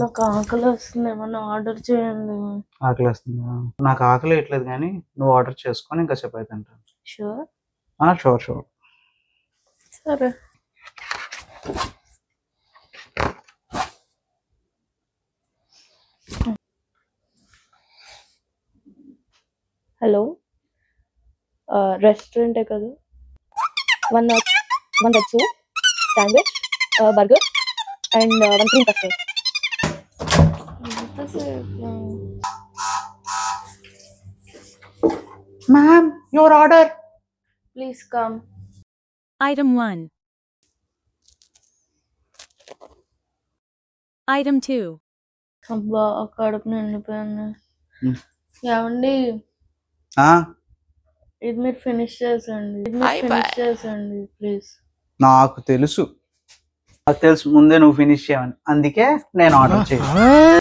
నాకు ఆకలి వస్తుంది, ఏమన్నా ఆర్డర్ చేయండి. ఆకలి వస్తుందా? నాకు ఆకలి వేయట్లేదు కానీ నువ్వు ఆర్డర్ చేసుకొని ఇంకా చెప్పాయి తింటాను. షూర్? షూర్. సరే. హలో, రెస్టారెంటే కదా? One veg soup, sandwich, burger and 1 cream custard. Ma'am, your order. Please come. Item 1. Item 2. అబ్బా, కడుపు నిండిపోయింది. ఏమండి, ఇది మీరు ఫినిష్ చేసండి ప్లీజ్. నాకు తెలుసు ముందే నువ్వు ఫినిష్ చేయమని, అందుకే నేను ఆర్డర్ చేయాలి.